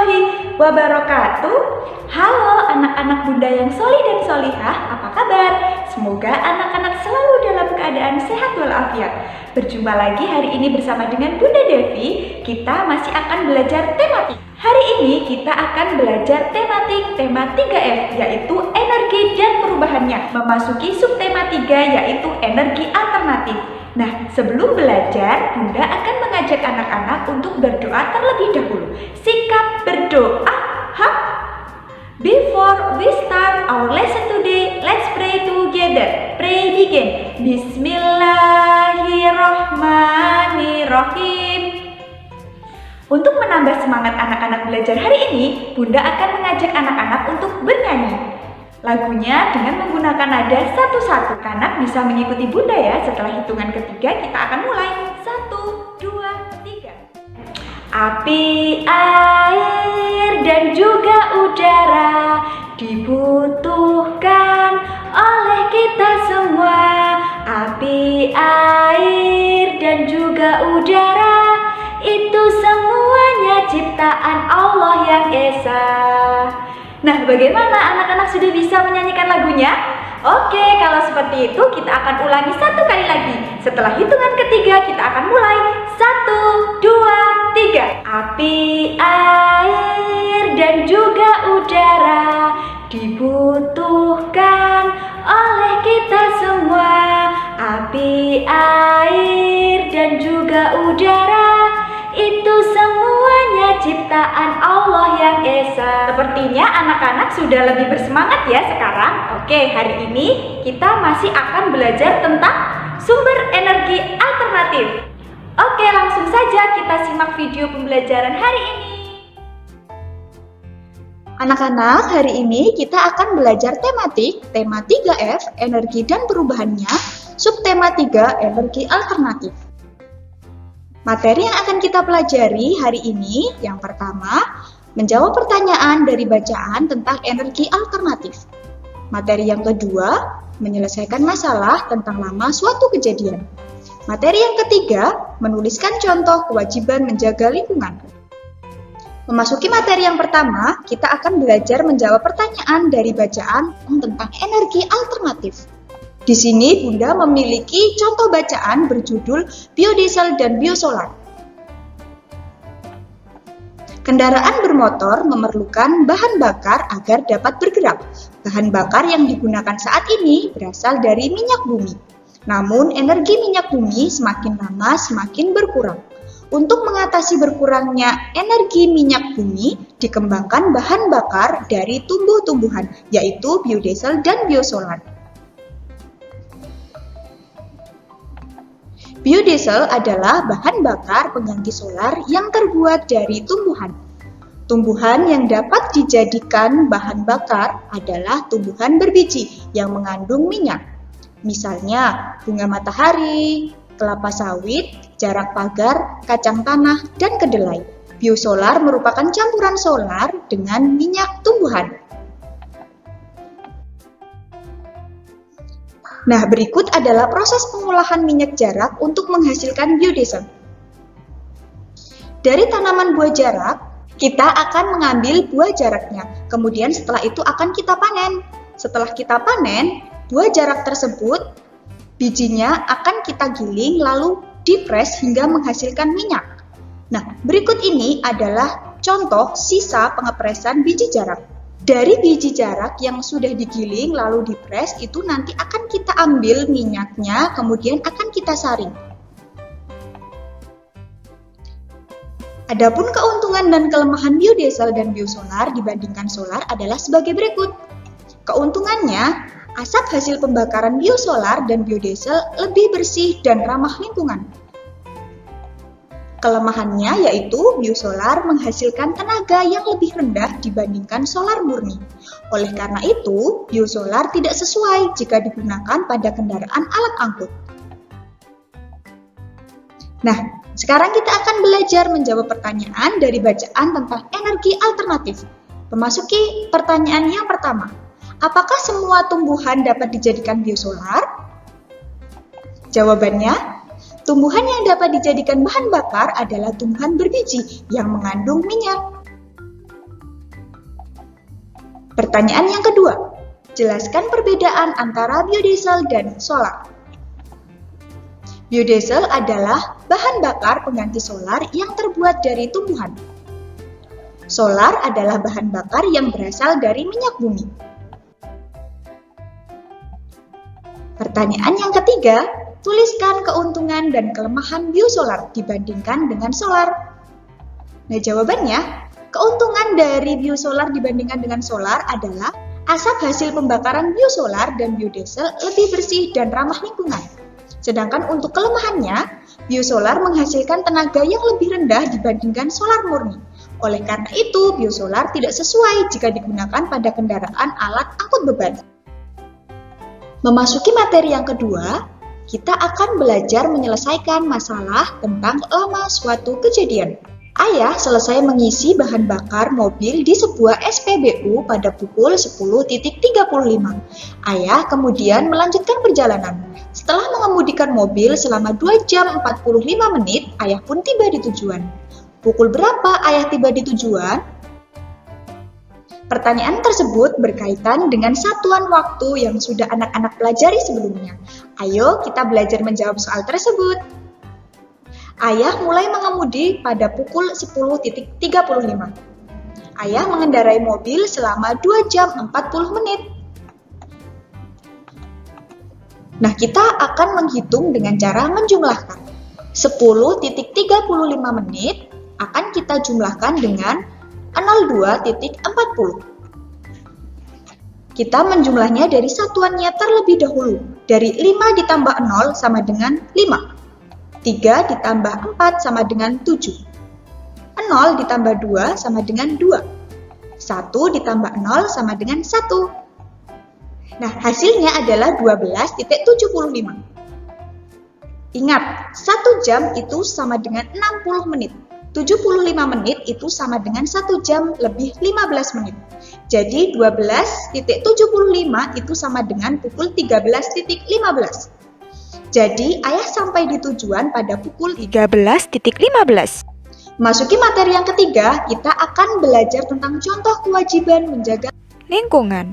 warahmatullahi wabarakatuh. Halo anak-anak bunda yang soli dan solihah, apa kabar? Semoga anak-anak selalu dalam keadaan sehat walafiat. Berjumpa lagi hari ini bersama dengan Bunda Devi. Kita masih akan belajar tematik. Hari ini kita akan belajar tema 3F, yaitu energi dan perubahannya. Memasuki subtema 3, yaitu energi alternatif. Nah, sebelum belajar, Bunda akan mengajak anak-anak untuk berdoa terlebih dahulu. Sikap berdoa. Before we start our lesson today, let's pray together. Pray begin. Bismillahirrahmanirrahim. Untuk menambah semangat anak-anak belajar hari ini, Bunda akan mengajak anak-anak untuk bernyanyi. Lagunya dengan menggunakan nada satu-satu. Anak bisa mengikuti Bunda ya. Setelah hitungan ketiga kita akan mulai. 1, 2, 3. Api, air, dan juga udara dibutuhkan oleh kita semua. Api, air, dan juga udara, itu semuanya ciptaan Allah yang Esa. Nah, bagaimana anak-anak sudah bisa menyanyikan lagunya? Oke, kalau seperti itu kita akan ulangi satu kali lagi. Setelah hitungan ketiga kita akan mulai. 1, 2, 3. Api, air, dan juga udara dibutuhkan oleh kita semua. Api, air, dan juga udara, itu semuanya ciptaan Allah yang Esa. Sepertinya anak-anak sudah lebih bersemangat ya sekarang. Oke, hari ini kita masih akan belajar tentang sumber energi alternatif. Oke, langsung saja kita simak video pembelajaran hari ini. Anak-anak, hari ini kita akan belajar tematik, tema 3F, energi dan perubahannya, subtema 3, energi alternatif. Materi yang akan kita pelajari hari ini, yang pertama, menjawab pertanyaan dari bacaan tentang energi alternatif. Materi yang kedua, menyelesaikan masalah tentang lama suatu kejadian. Materi yang ketiga, menuliskan contoh kewajiban menjaga lingkungan. Memasuki materi yang pertama, kita akan belajar menjawab pertanyaan dari bacaan tentang energi alternatif. Di sini Bunda memiliki contoh bacaan berjudul biodiesel dan biosolar. Kendaraan bermotor memerlukan bahan bakar agar dapat bergerak. Bahan bakar yang digunakan saat ini berasal dari minyak bumi. Namun energi minyak bumi semakin lama semakin berkurang. Untuk mengatasi berkurangnya energi minyak bumi, dikembangkan bahan bakar dari tumbuh-tumbuhan, yaitu biodiesel dan biosolar. Biodiesel adalah bahan bakar pengganti solar yang terbuat dari tumbuhan. Tumbuhan yang dapat dijadikan bahan bakar adalah tumbuhan berbiji yang mengandung minyak. Misalnya bunga matahari, kelapa sawit, jarak pagar, kacang tanah, dan kedelai. Biosolar merupakan campuran solar dengan minyak tumbuhan. Nah, berikut adalah proses pengolahan minyak jarak untuk menghasilkan biodiesel. Dari tanaman buah jarak, kita akan mengambil buah jaraknya. Kemudian setelah itu akan kita panen. Setelah kita panen, buah jarak tersebut, bijinya akan kita giling lalu dipres hingga menghasilkan minyak. Nah, berikut ini adalah contoh sisa pengepresan biji jarak. Dari biji jarak yang sudah digiling lalu dipres itu nanti akan kita ambil minyaknya, kemudian akan kita saring. Adapun keuntungan dan kelemahan biodiesel dan biosolar dibandingkan solar adalah sebagai berikut. Keuntungannya, asap hasil pembakaran biosolar dan biodiesel lebih bersih dan ramah lingkungan. Kelemahannya yaitu biosolar menghasilkan tenaga yang lebih rendah dibandingkan solar murni. Oleh karena itu, biosolar tidak sesuai jika digunakan pada kendaraan alat angkut. Nah, sekarang kita akan belajar menjawab pertanyaan dari bacaan tentang energi alternatif. Memasuki pertanyaan yang pertama. Apakah semua tumbuhan dapat dijadikan biosolar? Jawabannya, tumbuhan yang dapat dijadikan bahan bakar adalah tumbuhan berbiji yang mengandung minyak. Pertanyaan yang kedua, jelaskan perbedaan antara biodiesel dan solar. Biodiesel adalah bahan bakar pengganti solar yang terbuat dari tumbuhan. Solar adalah bahan bakar yang berasal dari minyak bumi. Pertanyaan yang ketiga, tuliskan keuntungan dan kelemahan biosolar dibandingkan dengan solar. Nah, jawabannya, keuntungan dari biosolar dibandingkan dengan solar adalah asap hasil pembakaran biosolar dan biodiesel lebih bersih dan ramah lingkungan. Sedangkan untuk kelemahannya, biosolar menghasilkan tenaga yang lebih rendah dibandingkan solar murni. Oleh karena itu, biosolar tidak sesuai jika digunakan pada kendaraan alat angkut beban. Memasuki materi yang kedua, kita akan belajar menyelesaikan masalah tentang lama suatu kejadian. Ayah selesai mengisi bahan bakar mobil di sebuah SPBU pada pukul 10.35. Ayah kemudian melanjutkan perjalanan. Setelah mengemudikan mobil selama 2 jam 45 menit, ayah pun tiba di tujuan. Pukul berapa ayah tiba di tujuan? Pertanyaan tersebut berkaitan dengan satuan waktu yang sudah anak-anak pelajari sebelumnya. Ayo kita belajar menjawab soal tersebut. Ayah mulai mengemudi pada pukul 10.35. Ayah mengendarai mobil selama 2 jam 40 menit. Nah, kita akan menghitung dengan cara menjumlahkan. 10.35 menit akan kita jumlahkan dengan 02.40. Kita menjumlahnya dari satuannya terlebih dahulu. Dari 5 ditambah 0 sama dengan 5. 3 ditambah 4 sama dengan 7. 0 ditambah 2 sama dengan 2. 1 ditambah 0 sama dengan 1. Nah, hasilnya adalah 12.75. Ingat, 1 jam itu sama dengan 60 menit. 75 menit itu sama dengan 1 jam lebih 15 menit. Jadi 12.75 itu sama dengan pukul 13.15. Jadi ayah sampai di tujuan pada pukul 13.15. Masuki materi yang ketiga, kita akan belajar tentang contoh kewajiban menjaga Lingkungan.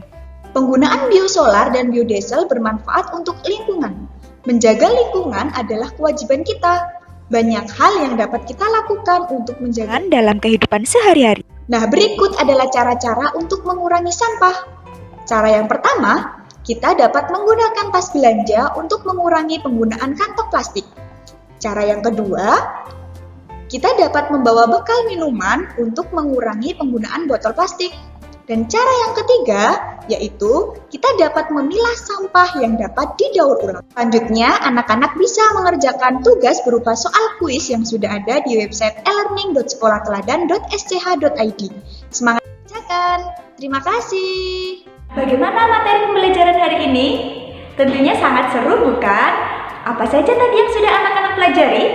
Penggunaan biosolar dan biodiesel bermanfaat untuk lingkungan. Menjaga lingkungan adalah kewajiban kita. Banyak hal yang dapat kita lakukan untuk menjaga Dalam kehidupan sehari-hari. Nah, berikut adalah cara-cara untuk mengurangi sampah. Cara yang pertama, kita dapat menggunakan tas belanja untuk mengurangi penggunaan kantong plastik. Cara yang kedua, kita dapat membawa bekal minuman untuk mengurangi penggunaan botol plastik. Dan cara yang ketiga, yaitu kita dapat memilah sampah yang dapat didaur ulang. Selanjutnya, anak-anak bisa mengerjakan tugas berupa soal kuis yang sudah ada di website elearning.sekolahteladan.sch.id. Semangat mengerjakan! Terima kasih! Bagaimana materi pembelajaran hari ini? Tentunya sangat seru, bukan? Apa saja tadi yang sudah anak-anak pelajari?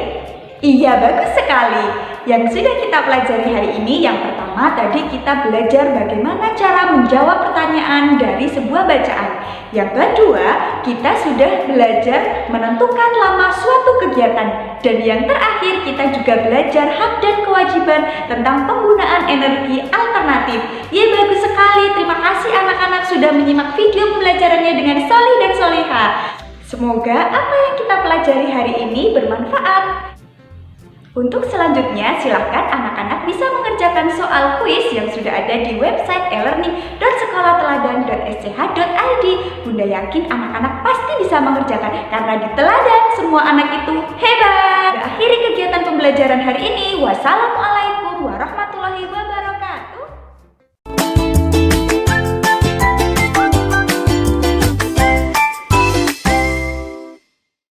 Iya, bagus sekali. Yang sudah kita pelajari hari ini, yang pertama tadi kita belajar bagaimana cara menjawab pertanyaan dari sebuah bacaan. Yang kedua, kita sudah belajar menentukan lama suatu kegiatan. Dan yang terakhir, kita juga belajar hak dan kewajiban tentang penggunaan energi alternatif. Ya, bagus sekali. Terima kasih anak-anak sudah menyimak video pembelajarannya dengan solih dan soleha. Semoga apa yang kita pelajari hari ini bermanfaat. Untuk selanjutnya, silakan anak-anak bisa mengerjakan soal kuis yang sudah ada di website elearning.sekolahteladan.sch.id. Bunda yakin anak-anak pasti bisa mengerjakan karena di teladan semua anak itu hebat. Akhiri kegiatan pembelajaran hari ini. Wassalamualaikum.